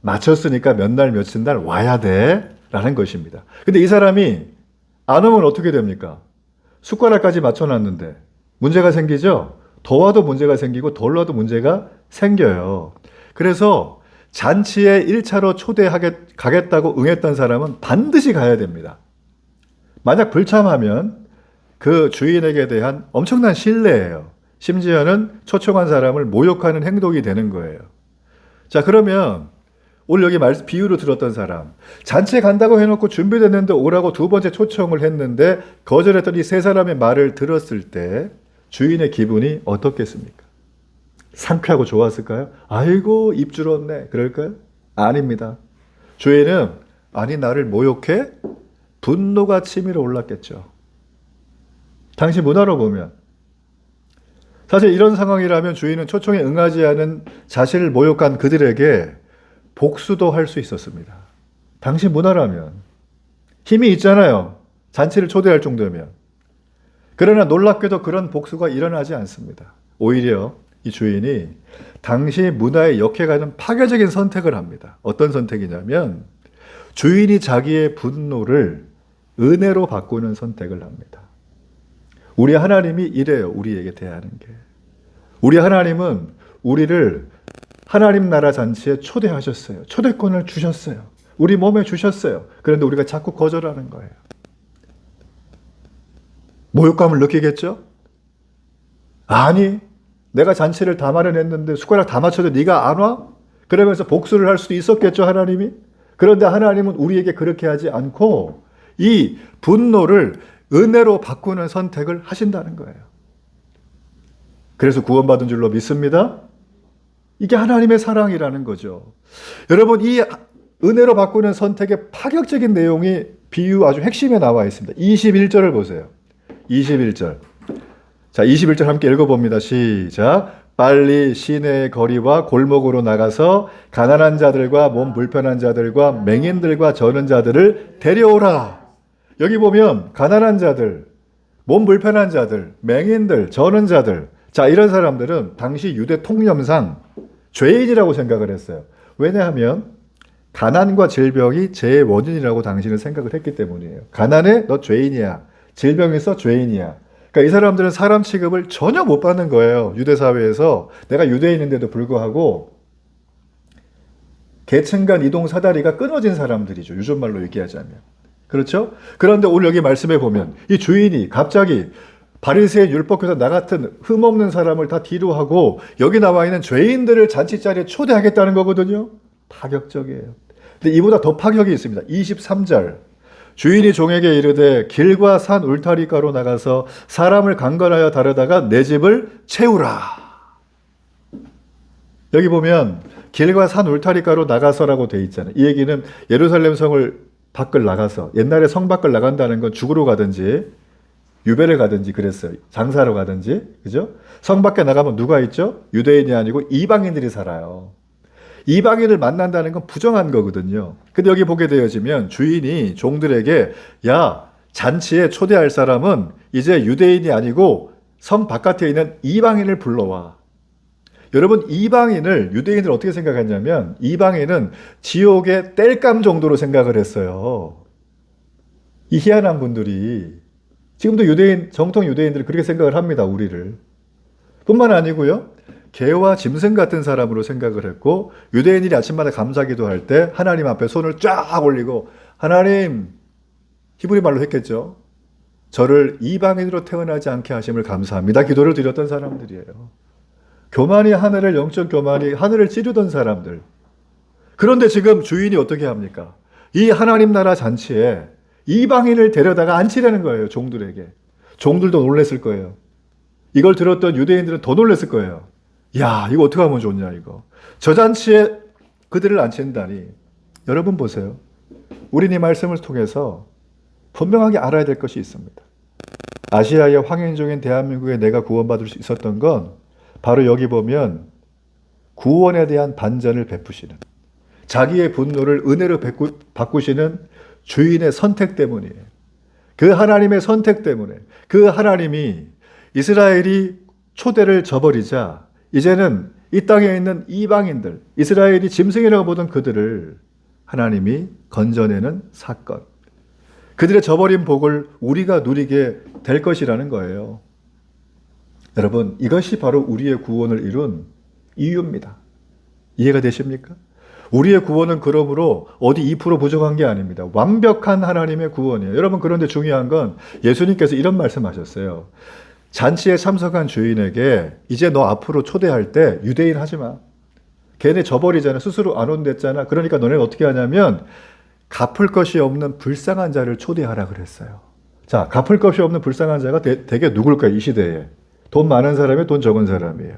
맞췄으니까 몇 날 며칠 날 와야 돼 라는 것입니다. 근데 이 사람이 안 오면 어떻게 됩니까? 숟가락까지 맞춰놨는데 문제가 생기죠? 더 와도 문제가 생기고 덜 와도 문제가 생겨요. 그래서 잔치에 1차로 가겠다고 응했던 사람은 반드시 가야 됩니다. 만약 불참하면 그 주인에게 대한 엄청난 신뢰예요. 심지어는 초청한 사람을 모욕하는 행동이 되는 거예요. 자, 그러면 오늘 여기 비유로 들었던 사람, 잔치에 간다고 해놓고 준비됐는데 오라고 두 번째 초청을 했는데 거절했던 이 세 사람의 말을 들었을 때 주인의 기분이 어떻겠습니까? 상쾌하고 좋았을까요? 아이고 입줄었네 그럴까요? 아닙니다. 주인은 아니 나를 모욕해? 분노가 치밀어 올랐겠죠. 당시 문화로 보면 사실 이런 상황이라면 주인은 초청에 응하지 않은 자신을 모욕한 그들에게 복수도 할 수 있었습니다. 당시 문화라면 힘이 있잖아요. 잔치를 초대할 정도면. 그러나 놀랍게도 그런 복수가 일어나지 않습니다. 오히려 이 주인이 당시 문화에 역해가는 파괴적인 선택을 합니다. 어떤 선택이냐면 주인이 자기의 분노를 은혜로 바꾸는 선택을 합니다. 우리 하나님이 이래요. 우리에게 대하는 게. 우리 하나님은 우리를 하나님 나라 잔치에 초대하셨어요. 초대권을 주셨어요. 우리 몸에 주셨어요. 그런데 우리가 자꾸 거절하는 거예요. 모욕감을 느끼겠죠? 아니, 내가 잔치를 다 마련했는데 숟가락 다 맞춰도 네가 안 와? 그러면서 복수를 할 수도 있었겠죠, 하나님이? 그런데 하나님은 우리에게 그렇게 하지 않고 이 분노를 은혜로 바꾸는 선택을 하신다는 거예요. 그래서 구원받은 줄로 믿습니다. 이게 하나님의 사랑이라는 거죠. 여러분, 이 은혜로 바꾸는 선택의 파격적인 내용이 비유 아주 핵심에 나와 있습니다. 21절을 보세요. 21절. 자, 21절 함께 읽어봅니다. 시작. 빨리 시내의 거리와 골목으로 나가서 가난한 자들과 몸 불편한 자들과 맹인들과 저는 자들을 데려오라. 여기 보면 가난한 자들, 몸 불편한 자들, 맹인들, 저는 자들. 자, 이런 사람들은 당시 유대 통념상 죄인이라고 생각을 했어요. 왜냐하면 가난과 질병이 죄의 원인이라고 당신은 생각을 했기 때문이에요. 가난해? 너 죄인이야. 질병이 있어? 죄인이야. 그러니까 이 사람들은 사람 취급을 전혀 못 받는 거예요. 유대 사회에서. 내가 유대인인데도 불구하고 계층 간 이동 사다리가 끊어진 사람들이죠. 요즘 말로 얘기하자면. 그렇죠? 그런데 오늘 여기 말씀해 보면 이 주인이 갑자기 바리새인 율법교사 나 같은 흠없는 사람을 다 뒤로 하고 여기 나와 있는 죄인들을 잔치 자리에 초대하겠다는 거거든요. 파격적이에요. 근데 이보다 더 파격이 있습니다. 23절. 주인이 종에게 이르되 길과 산 울타리가로 나가서 사람을 강건하여 다루다가 내 집을 채우라. 여기 보면 길과 산 울타리가로 나가서라고 돼 있잖아요. 이 얘기는 예루살렘 성을 밖을 나가서, 옛날에 성 밖을 나간다는 건 죽으러 가든지 유배를 가든지 그랬어요. 장사로 가든지. 그죠? 성 밖에 나가면 누가 있죠? 유대인이 아니고 이방인들이 살아요. 이방인을 만난다는 건 부정한 거거든요. 근데 여기 보게 되어지면 주인이 종들에게 야, 잔치에 초대할 사람은 이제 유대인이 아니고 성 바깥에 있는 이방인을 불러와. 여러분, 이방인을, 유대인을 어떻게 생각했냐면 이방인은 지옥의 땔감 정도로 생각을 했어요. 이 희한한 분들이 지금도 유대인, 정통 유대인들이 그렇게 생각을 합니다. 우리를. 뿐만 아니고요. 개와 짐승 같은 사람으로 생각을 했고 유대인들이 아침마다 감사기도 할 때 하나님 앞에 손을 쫙 올리고 하나님, 히브리 말로 했겠죠. 저를 이방인으로 태어나지 않게 하심을 감사합니다. 기도를 드렸던 사람들이에요. 교만이 하늘을, 영적 교만이 하늘을 찌르던 사람들. 그런데 지금 주인이 어떻게 합니까? 이 하나님 나라 잔치에 이방인을 데려다가 앉히려는 거예요. 종들에게. 종들도 놀랬을 거예요. 이걸 들었던 유대인들은 더 놀랬을 거예요. 야, 이거 어떻게 하면 좋냐, 이거. 저 잔치에 그들을 앉힌다니. 여러분 보세요. 우린 이 말씀을 통해서 분명하게 알아야 될 것이 있습니다. 아시아의 황인종인 대한민국에 내가 구원받을 수 있었던 건 바로 여기 보면 구원에 대한 반전을 베푸시는, 자기의 분노를 은혜로 바꾸시는 주인의 선택 때문이에요. 그 하나님의 선택 때문에, 그 하나님이 이스라엘이 초대를 저버리자 이제는 이 땅에 있는 이방인들, 이스라엘이 짐승이라고 보던 그들을 하나님이 건져내는 사건. 그들의 저버린 복을 우리가 누리게 될 것이라는 거예요. 여러분, 이것이 바로 우리의 구원을 이룬 이유입니다. 이해가 되십니까? 우리의 구원은 그러므로 어디 2% 부족한 게 아닙니다. 완벽한 하나님의 구원이에요. 여러분, 그런데 중요한 건 예수님께서 이런 말씀하셨어요. 잔치에 참석한 주인에게 이제 너 앞으로 초대할 때 유대인 하지 마. 걔네 저버리잖아. 스스로 안 온댔잖아. 그러니까 너네는 어떻게 하냐면 갚을 것이 없는 불쌍한 자를 초대하라 그랬어요. 자, 갚을 것이 없는 불쌍한 자가 대개 누굴까요? 이 시대에. 돈 많은 사람이 돈 적은 사람이에요.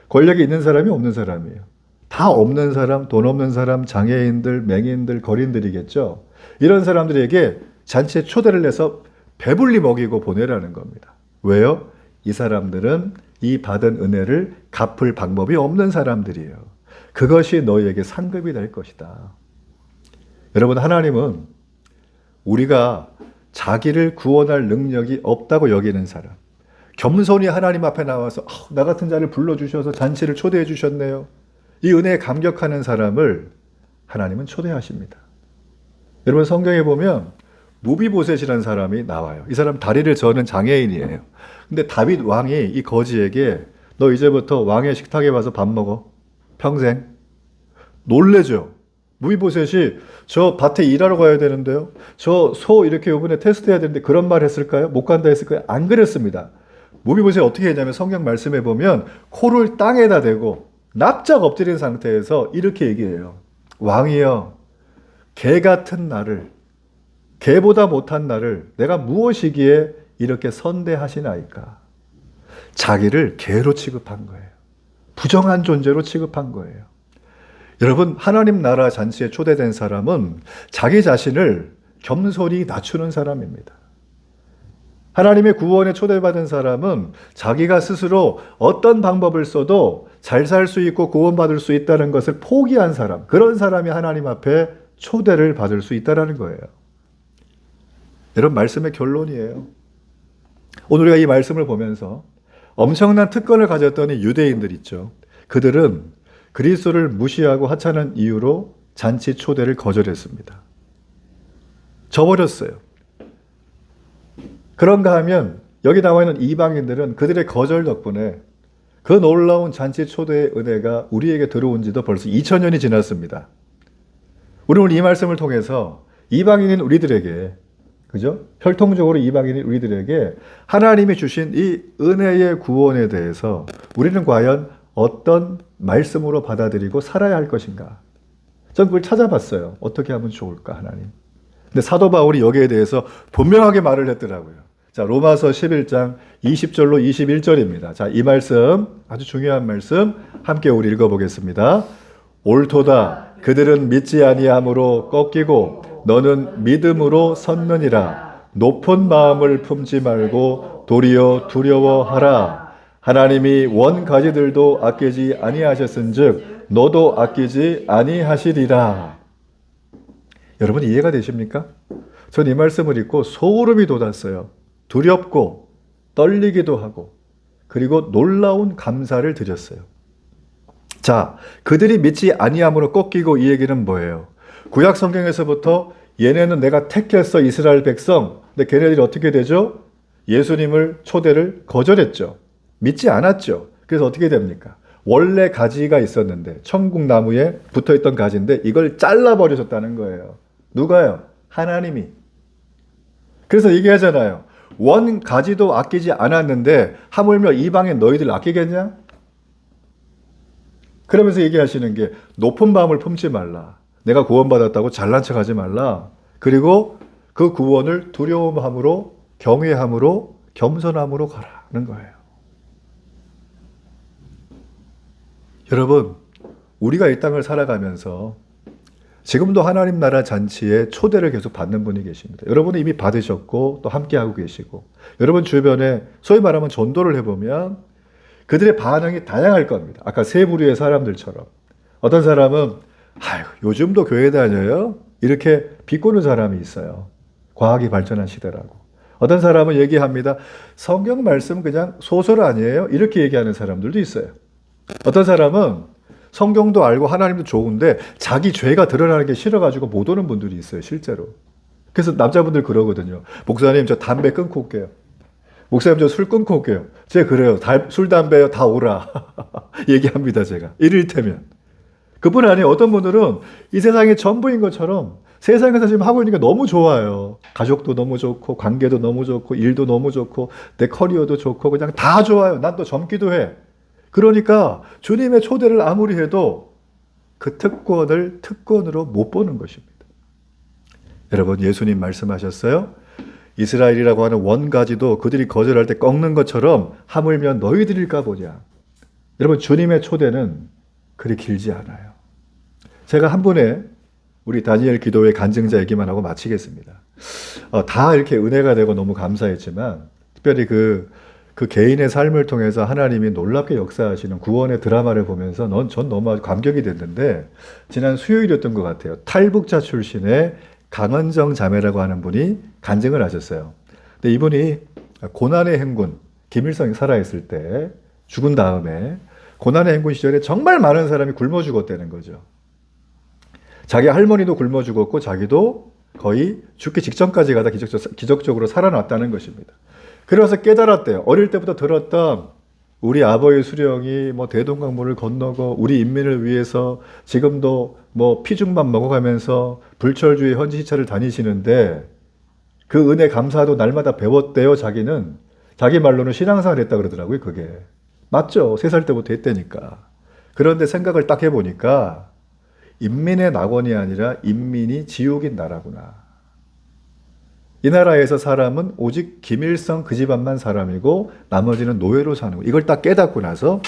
권력이 있는 사람이 없는 사람이에요. 다 없는 사람, 돈 없는 사람, 장애인들, 맹인들, 거린들이겠죠. 이런 사람들에게 잔치에 초대를 해서 배불리 먹이고 보내라는 겁니다. 왜요? 이 사람들은 이 받은 은혜를 갚을 방법이 없는 사람들이에요. 그것이 너희에게 상급이 될 것이다. 여러분, 하나님은 우리가 자기를 구원할 능력이 없다고 여기는 사람, 겸손히 하나님 앞에 나와서 나 같은 자를 불러주셔서 잔치를 초대해 주셨네요. 이 은혜에 감격하는 사람을 하나님은 초대하십니다. 여러분, 성경에 보면 무비보셋이라는 사람이 나와요. 이 사람 다리를 저는 장애인이에요. 근데 다윗 왕이 이 거지에게 너 이제부터 왕의 식탁에 와서 밥 먹어. 평생. 놀래죠. 무비보셋이 저 밭에 일하러 가야 되는데요. 저 소 이렇게 이번에 테스트해야 되는데 그런 말 했을까요? 못 간다 했을까요? 안 그랬습니다. 무비보셋이 어떻게 했냐면 성경 말씀에 보면 코를 땅에다 대고 납작 엎드린 상태에서 이렇게 얘기해요. 왕이여, 개 같은 나를, 개보다 못한 나를 내가 무엇이기에 이렇게 선대하시나이까. 자기를 개로 취급한 거예요. 부정한 존재로 취급한 거예요. 여러분, 하나님 나라 잔치에 초대된 사람은 자기 자신을 겸손히 낮추는 사람입니다. 하나님의 구원에 초대받은 사람은 자기가 스스로 어떤 방법을 써도 잘 살 수 있고 구원받을 수 있다는 것을 포기한 사람, 그런 사람이 하나님 앞에 초대를 받을 수 있다는 거예요. 여러분, 말씀의 결론이에요. 오늘 우리가 이 말씀을 보면서 엄청난 특권을 가졌던 이 유대인들 있죠. 그들은 그리스도를 무시하고 하찮은 이유로 잔치 초대를 거절했습니다. 저버렸어요. 그런가 하면 여기 나와 있는 이방인들은 그들의 거절 덕분에 그 놀라운 잔치 초대의 은혜가 우리에게 들어온 지도 벌써 2000년이 지났습니다. 우리는 이 말씀을 통해서 이방인인 우리들에게, 그죠? 혈통적으로 이방인인 우리들에게 하나님이 주신 이 은혜의 구원에 대해서 우리는 과연 어떤 말씀으로 받아들이고 살아야 할 것인가? 전 그걸 찾아봤어요. 어떻게 하면 좋을까, 하나님? 근데 사도 바울이 여기에 대해서 분명하게 말을 했더라고요. 자, 로마서 11장 20절로 21절입니다. 자, 이 말씀, 아주 중요한 말씀 함께 우리 읽어보겠습니다. 옳도다. 그들은 믿지 아니함으로 꺾이고 너는 믿음으로 섰느니라. 높은 마음을 품지 말고 도리어 두려워하라. 하나님이 원가지들도 아끼지 아니하셨은즉 너도 아끼지 아니하시리라. 여러분, 이해가 되십니까? 전 이 말씀을 읽고 소름이 돋았어요. 두렵고 떨리기도 하고 그리고 놀라운 감사를 드렸어요. 자, 그들이 믿지 아니함으로 꺾이고, 이 얘기는 뭐예요? 구약 성경에서부터 얘네는 내가 택했어, 이스라엘 백성. 근데 걔네들이 어떻게 되죠? 예수님을 초대를 거절했죠. 믿지 않았죠. 그래서 어떻게 됩니까? 원래 가지가 있었는데 천국 나무에 붙어있던 가지인데 이걸 잘라버리셨다는 거예요. 누가요? 하나님이. 그래서 얘기하잖아요. 원 가지도 아끼지 않았는데 하물며 이방인 너희들 아끼겠냐? 그러면서 얘기하시는 게 높은 마음을 품지 말라. 내가 구원받았다고 잘난 척하지 말라. 그리고 그 구원을 두려움함으로, 경외함으로, 겸손함으로 가라는 거예요. 여러분, 우리가 이 땅을 살아가면서 지금도 하나님 나라 잔치에 초대를 계속 받는 분이 계십니다. 여러분은 이미 받으셨고 또 함께하고 계시고, 여러분 주변에 소위 말하면 전도를 해보면 그들의 반응이 다양할 겁니다. 아까 세 부류의 사람들처럼 어떤 사람은 아유, 요즘도 교회 다녀요? 이렇게 비꼬는 사람이 있어요. 과학이 발전한 시대라고. 어떤 사람은 얘기합니다. 성경 말씀 그냥 소설 아니에요? 이렇게 얘기하는 사람들도 있어요. 어떤 사람은 성경도 알고 하나님도 좋은데 자기 죄가 드러나는 게 싫어가지고 못 오는 분들이 있어요, 실제로. 그래서 남자분들 그러거든요. 목사님, 저 담배 끊고 올게요. 목사님, 저 술 끊고 올게요. 제가 그래요. 술, 담배 다 오라. 얘기합니다, 제가. 이를테면. 그뿐 아니에요. 어떤 분들은 이 세상이 전부인 것처럼 세상에서 지금 하고 있는 게 너무 좋아요. 가족도 너무 좋고, 관계도 너무 좋고, 일도 너무 좋고, 내 커리어도 좋고, 그냥 다 좋아요. 난 또 젊기도 해. 그러니까 주님의 초대를 아무리 해도 그 특권을 특권으로 못 보는 것입니다. 여러분, 예수님 말씀하셨어요? 이스라엘이라고 하는 원가지도 그들이 거절할 때 꺾는 것처럼 하물며 너희들일까 보냐. 여러분, 주님의 초대는 그리 길지 않아요. 제가 한 분의 우리 다니엘 기도회 간증자 얘기만 하고 마치겠습니다. 다 이렇게 은혜가 되고 너무 감사했지만 특별히 그 개인의 삶을 통해서 하나님이 놀랍게 역사하시는 구원의 드라마를 보면서 전 너무 아주 감격이 됐는데, 지난 수요일이었던 것 같아요. 탈북자 출신의 강은정 자매라고 하는 분이 간증을 하셨어요. 근데 이분이 고난의 행군, 김일성이 살아있을 때 죽은 다음에 고난의 행군 시절에 정말 많은 사람이 굶어 죽었다는 거죠. 자기 할머니도 굶어 죽었고 자기도 거의 죽기 직전까지 가다 기적적으로 살아났다는 것입니다. 그래서 깨달았대요. 어릴 때부터 들었던 우리 아버지 수령이 뭐 대동강물을 건너고 우리 인민을 위해서 지금도 뭐 피죽만 먹어가면서 불철주의 현지 시찰을 다니시는데 그 은혜 감사도 날마다 배웠대요. 자기는 자기 말로는 신앙생활 했다 그러더라고요. 그게 맞죠. 3살 때부터 했다니까. 그런데 생각을 딱 해보니까 인민의 낙원이 아니라 인민이 지옥인 나라구나. 이 나라에서 사람은 오직 김일성 그 집안만 사람이고 나머지는 노예로 사는 거. 이걸 딱 깨닫고 나서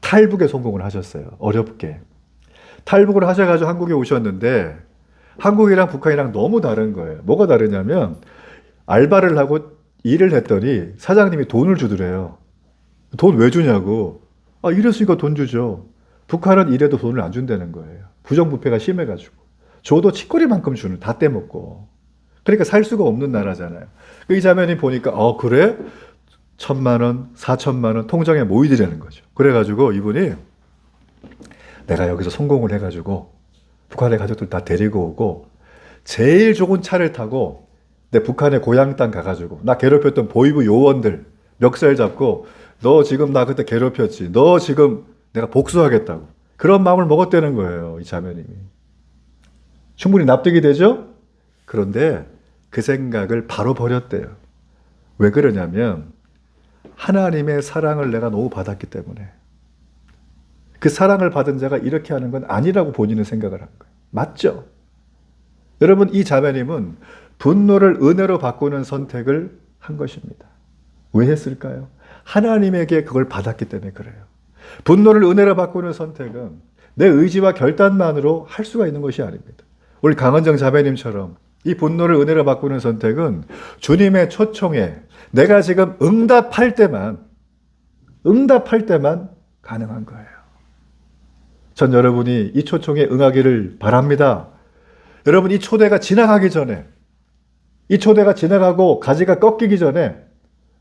탈북에 성공을 하셨어요. 어렵게. 탈북을 하셔가지고 한국에 오셨는데 한국이랑 북한이랑 너무 다른 거예요. 뭐가 다르냐면 알바를 하고 일을 했더니 사장님이 돈을 주더래요. 돈 왜 주냐고. 일했으니까 돈 주죠. 북한은 일해도 돈을 안 준다는 거예요. 부정부패가 심해가지고. 줘도 치꼬리만큼 주는, 다 떼먹고. 그러니까 살 수가 없는 나라잖아요. 이 자매님 보니까 그래? 1,000만 원, 4천만 원 통장에 모이더라는 거죠. 그래가지고 이분이 내가 여기서 성공을 해가지고 북한의 가족들 다 데리고 오고 제일 좋은 차를 타고 내 북한의 고향 땅 가가지고 나 괴롭혔던 보이부 요원들 멱살 잡고 너 지금 나 그때 괴롭혔지. 너 지금 내가 복수하겠다고. 그런 마음을 먹었다는 거예요. 이 자매님이. 충분히 납득이 되죠? 그런데 그 생각을 바로 버렸대요. 왜 그러냐면 하나님의 사랑을 내가 너무 받았기 때문에. 그 사랑을 받은 자가 이렇게 하는 건 아니라고 본인은 생각을 한 거예요. 맞죠? 여러분, 이 자매님은 분노를 은혜로 바꾸는 선택을 한 것입니다. 왜 했을까요? 하나님에게 그걸 받았기 때문에 그래요. 분노를 은혜로 바꾸는 선택은 내 의지와 결단만으로 할 수가 있는 것이 아닙니다. 우리 강은정 자매님처럼 이 분노를 은혜로 바꾸는 선택은 주님의 초청에 내가 지금 응답할 때만 가능한 거예요. 전 여러분이 이 초청에 응하기를 바랍니다. 여러분, 이 초대가 지나가기 전에, 이 초대가 지나가고 가지가 꺾이기 전에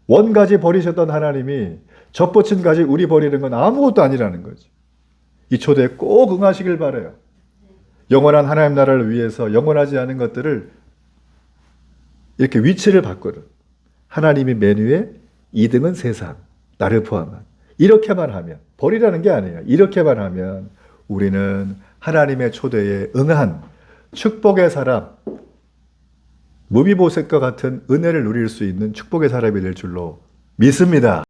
원가지 버리셨던 하나님이 젖붙인 가지 우리 버리는 건 아무것도 아니라는 거지. 이 초대에 꼭 응하시길 바라요. 영원한 하나님 나라를 위해서 영원하지 않은 것들을 이렇게 위치를 바꾸는 하나님이 메뉴에 2등은 세상, 나를 포함한. 이렇게만 하면, 버리라는 게 아니에요. 이렇게만 하면 우리는 하나님의 초대에 응한 축복의 사람, 무비보셋과 같은 은혜를 누릴 수 있는 축복의 사람이 될 줄로 믿습니다.